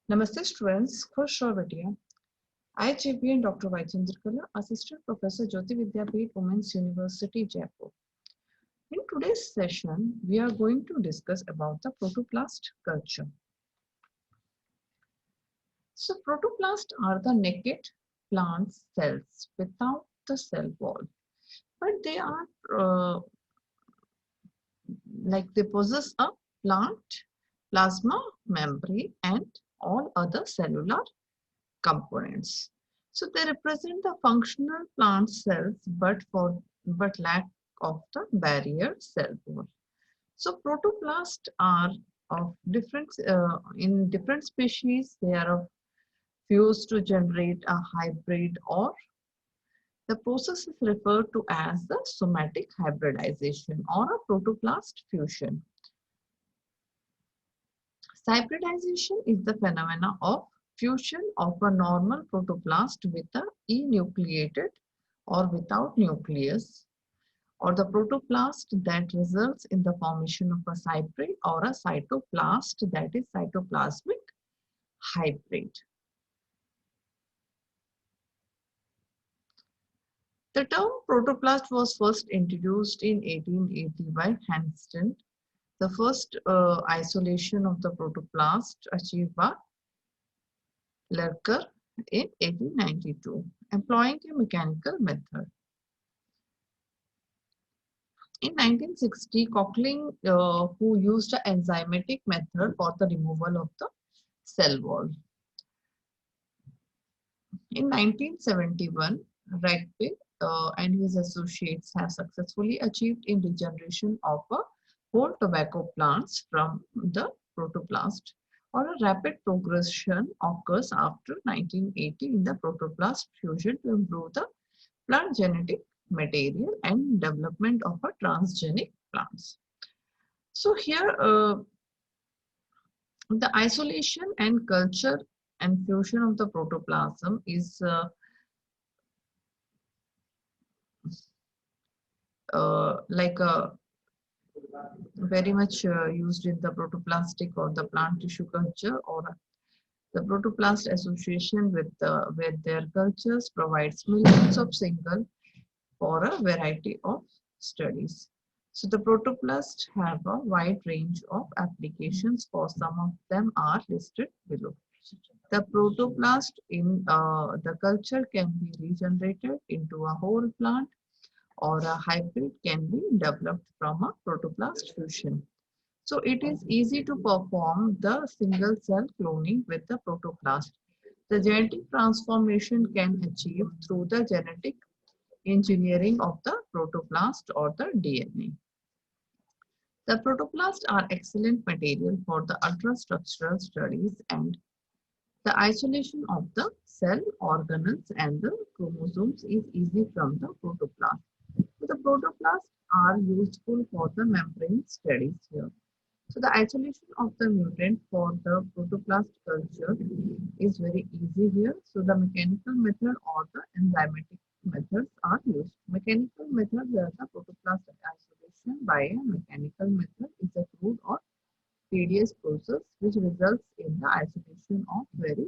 Namaste students, खुश रहो बेटिया. I, JPN Dr. Vaichandra Kala, Assistant Professor Jyoti Vidyapeeth, Women's University, Jaipur. In today's session, we are going to discuss about the protoplast culture. So, protoplasts are the naked plant cells without the cell wall, but they are they possess a plant plasma membrane and all other cellular components. So they represent the functional plant cells, but lack of the barrier cell wall. So protoplasts are of different in different species. They are of fused to generate a hybrid, or the process is referred to as the somatic hybridization or a protoplast fusion. Hybridization is the phenomena of fusion of a normal protoplast with a enucleated or without nucleus, or the protoplast that results in the formation of a hybrid or a cytoplast, that is cytoplasmic hybrid. The term protoplast was first introduced in 1880 by Hanston. The first isolation of the protoplast achieved by Lerker in 1892, employing a mechanical method. In 1960, Cochling, who used an enzymatic method for the removal of the cell wall. In 1971, Ragbe and his associates have successfully achieved in regeneration of a whole tobacco plants from the protoplast, or a rapid progression occurs after 1980 in the protoplast fusion to improve the plant genetic material and development of a transgenic plants. So here the isolation and culture and fusion of the protoplasm is like a very much used in the protoplastic or the plant tissue culture, or the protoplast association with their cultures provides millions of single for a variety of studies. So the protoplasts have a wide range of applications. For some of them are listed below. The protoplast in the culture can be regenerated into a whole plant, or a hybrid can be developed from a protoplast fusion. So it is easy to perform the single cell cloning with the protoplast. The genetic transformation can achieve through the genetic engineering of the protoplast or the DNA. The protoplasts are excellent material for the ultrastructural studies, and the isolation of the cell organelles and the chromosomes is easy from the protoplast. So the protoplasts are useful for the membrane studies here. So the isolation of the mutant for the protoplast culture is very easy here. So the mechanical method or the enzymatic methods are used. Mechanical method, where the protoplast isolation by a mechanical method is a crude or tedious process which results in the isolation of very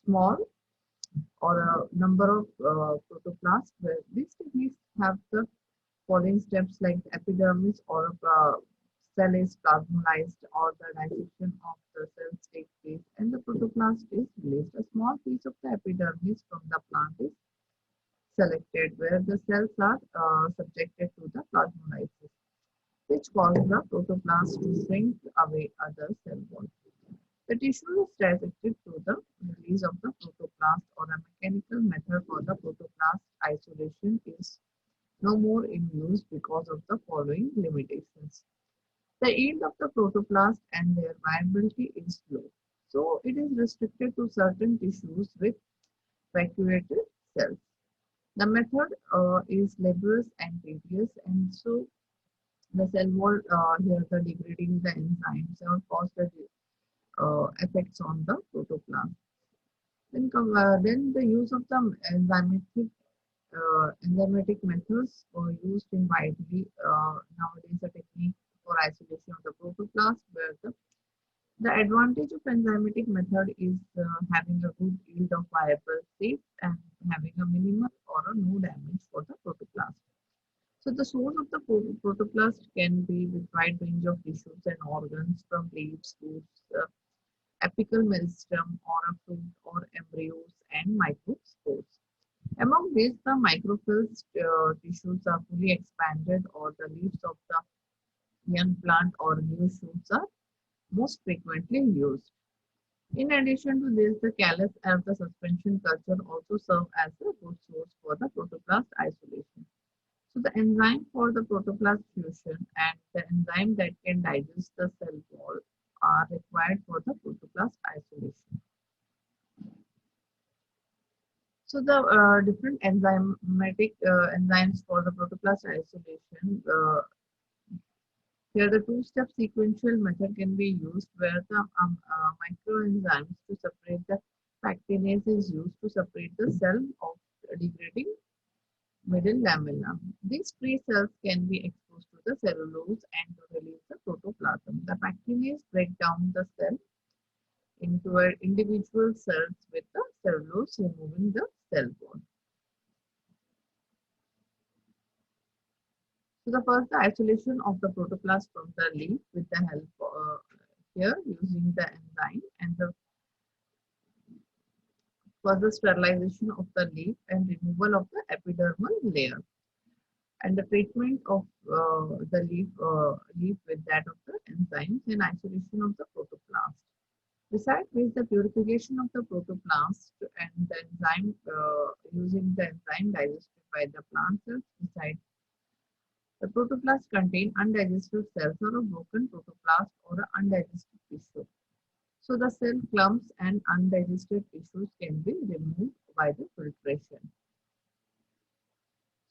small or a number of protoplasts, where these techniques have the following steps, like the epidermis or cell is plasmolized, or the dissection of the cells takes place and the protoplast is released. A small piece of the epidermis from the plant is selected, where the cells are subjected to the plasmolysis, which causes the protoplast to shrink away other cell walls. The tissue is dissected through the release of the protoplast, or a mechanical method for the protoplast isolation is no more in use because of the following limitations. The yield of the protoplast and their viability is low. So it is restricted to certain tissues with vacuolated cells. The method is laborious and tedious, and so the cell wall here the degrading the enzymes or cause the effects on the protoplast. Then the use of the enzymatic methods are used in widely nowadays, a technique for isolation of the protoplast, where the The advantage of enzymatic method is having a good yield of viable seeds and having a minimal or a no damage for the protoplast. So the source of the protoplast can be with wide range of tissues and organs from leaves, roots, apical meristem, or a fruit or embryos and microspores. Among these, the microfills tissues are fully expanded or the leaves of the young plant or new shoots are most frequently used. In addition to this, the callus as the suspension culture also serve as a good source for the protoplast isolation. So the enzyme for the protoplast fusion and the enzyme that can digest the cell wall are required for the protoplast isolation. So the different enzymatic enzymes for the protoplast isolation. Here, the two-step sequential method can be used where the microenzymes to separate the pectinase is used to separate the cell of degrading middle lamella. These free cells can be exposed to the cellulose and to release the protoplasm. The pectinase break down the cell into individual cells with the cellulose removing the cell wall. So the first, the isolation of the protoplast from the leaf with the help here using the enzyme and the further sterilization of the leaf and removal of the epidermal layer and the treatment of the leaf with that of the enzymes and isolation of the protoplast. Besides this, the purification of the protoplast and the enzyme using the enzyme digested by the plant cells. Besides, the protoplast contain undigested cells or a broken protoplast or a undigested tissue. So the cell clumps and undigested tissues can be removed by the filtration.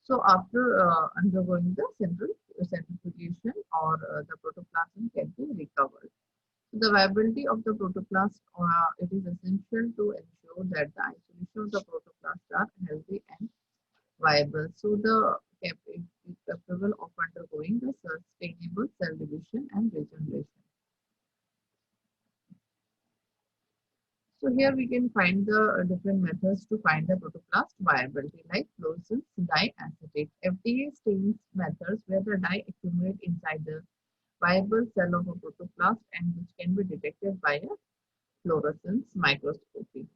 So after undergoing the centrifugation or the protoplasm can be recovered. So the viability of the protoplast, it is essential to ensure that the isolation of the protoplast are healthy and viable. So the is capable of undergoing the sustainable cell division and regeneration. So here we can find the different methods to find the protoplast viability like fluorescence diacetate. FDA stains methods where the dye accumulate inside the viable cell of a protoplast and which can be detected by a fluorescence microscopy.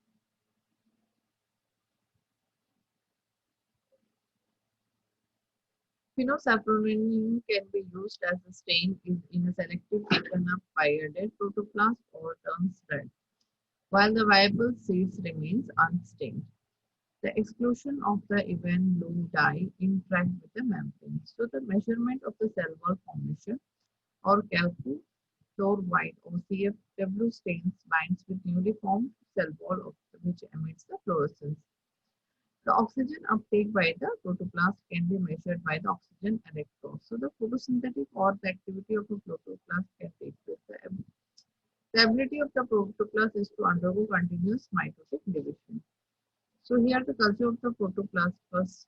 Phenolphthalein can be used as a stain if in a selective taken up by a dead protoplast or turns red, while the viable seeds remains unstained. The exclusion of the even blue dye interact with the membrane. So the measurement of the cell wall formation or calcium white or CFW stains binds with newly formed cell wall of which emits the fluorescence. The oxygen uptake by the protoplast can be measured by the oxygen electron. So the photosynthetic or the activity of a protoplast can take place. The ability of the protoplast is to undergo continuous mitotic division. So here the culture of the protoplast first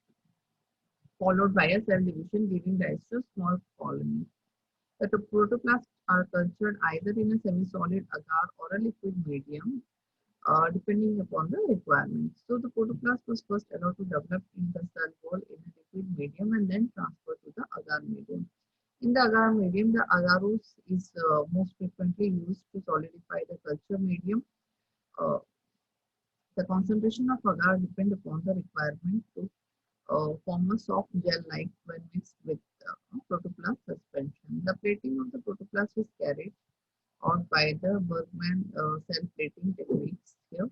followed by a cell division giving rise to small colonies. The protoplasts are cultured either in a semi-solid agar or a liquid medium depending upon the requirements. So the protoplast was first allowed to develop in the cell wall in a liquid medium and then transferred to the agar medium. In the agar medium, the agarose is most frequently used to solidify the culture medium. Uh, the concentration of agar depends upon the requirement to form a soft gel-like when mixed with protoplast suspension. The plating of the protoplast is carried out by the Bergman cell plating techniques here.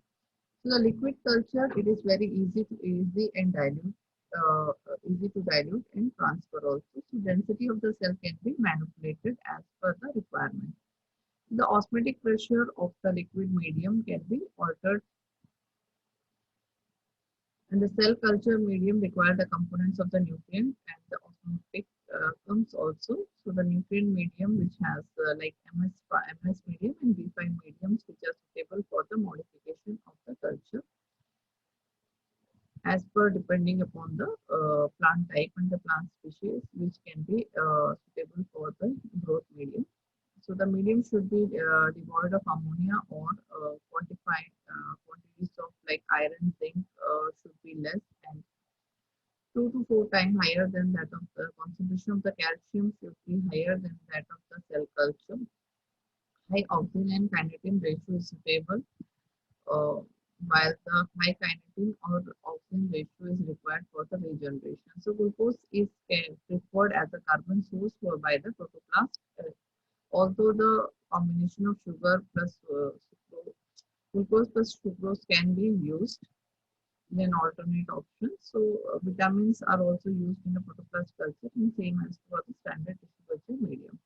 So the liquid culture, it is very easy and easy to dilute and transfer also. So density of the cell can be manipulated as per the requirement. The osmotic pressure of the liquid medium can be altered and the cell culture medium require the components of the nutrient and the osmotic comes also. So the nutrient medium which has like MS medium and B5 mediums which are suitable for the modification of the culture as per depending upon the plant type and the plant species which can be suitable for the growth medium. So the medium should be devoid of ammonia or quantified quantities of like iron, zinc should be less and 2 to 4 times higher than that of the concentration of the calcium should be higher than that of the cell culture. High oxygen and kinetin ratio is suitable, uh, while the high kinetin or oxygen ratio is required for the regeneration. So glucose is preferred as a carbon source by the protoplast. Although the combination of sugar plus glucose plus sucrose can be used in an alternate option. So vitamins are also used in the protoplast culture and same as for the standard tissue culture medium.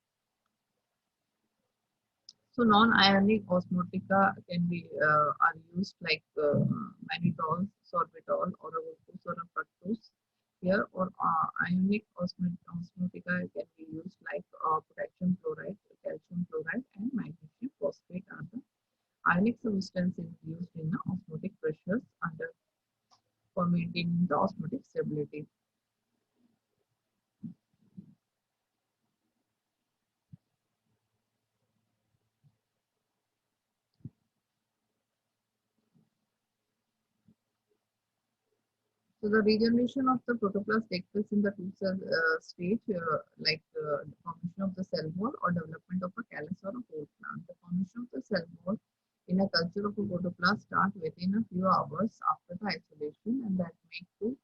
So non-ionic osmotica can be are used like mannitol, sorbitol, or a glucose or a fructose here, or ionic osmotica can be used like potassium chloride, calcium chloride, and magnesium phosphate are the ionic substances used in the osmotic pressures under for maintaining the osmotic stability. So the regeneration of the protoplast takes place in the two-cell stage, like the formation of the cell wall or development of a callus or a whole plant. The formation of the cell wall in a culture of a protoplast start within a few hours after the isolation, and that may to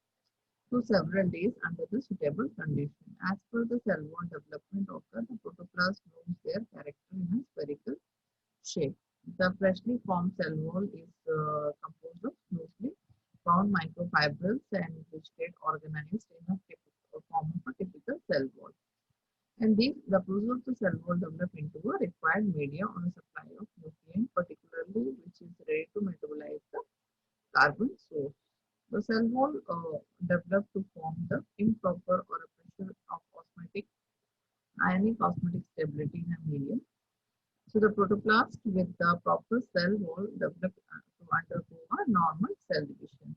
several days under the suitable condition. As per the cell wall development occur, the protoplast loses their character in a spherical shape. The freshly formed cell wall is composed of loosely bound microfibrils and which get organized in a typical form of a typical cell wall. And these, the process of the cell wall develop into a required media on a supply of nutrient, particularly which is ready to metabolize the carbon source. The cell wall developed to form the improper or a pressure of osmotic ionic osmotic stability in a medium. So the protoplast with the proper cell wall developed to undergo a normal cell division.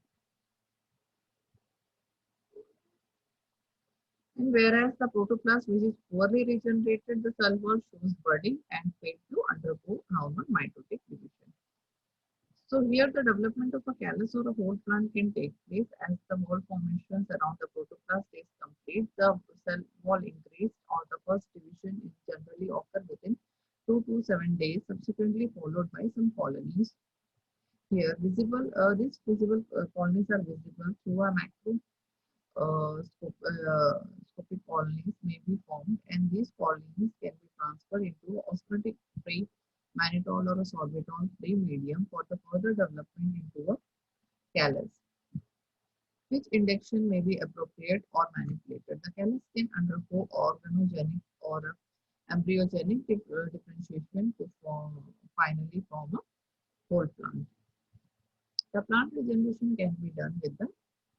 And whereas the protoplast which is poorly regenerated, the cell wall shows budding and failed to undergo normal mitotic division. So here the development of a callus or a whole plant can take place as the wall formations around the protoplast is complete. The cell wall increased or the first division is generally occur within 2 to 7 days, subsequently followed by some colonies. Here, these visible colonies are visible through a macroscopic colonies may be formed, and these colonies can be transferred into osmotic-free mannitol or a sorbitol-free medium for the further development into a callus, which induction may be appropriate or manipulated. The callus can undergo organogenic or embryogenic differentiation to finally form a whole plant. The plant regeneration can be done with the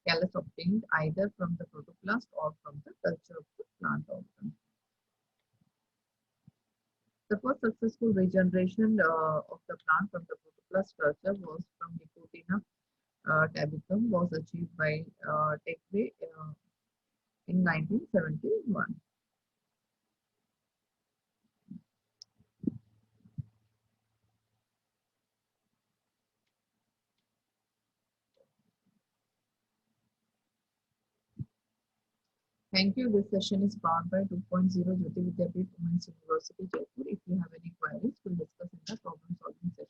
callus obtained either from the protoplast or from the culture of the plant organ. The first successful regeneration of the plant from the protoplast culture was from Nicotina tabacum was achieved by Tekwe in 1971. Thank you. This session is powered by 2.0 Jyoti Vidyapeeth Women's University, Jaipur. If you have any queries, we'll discuss in the problem solving session.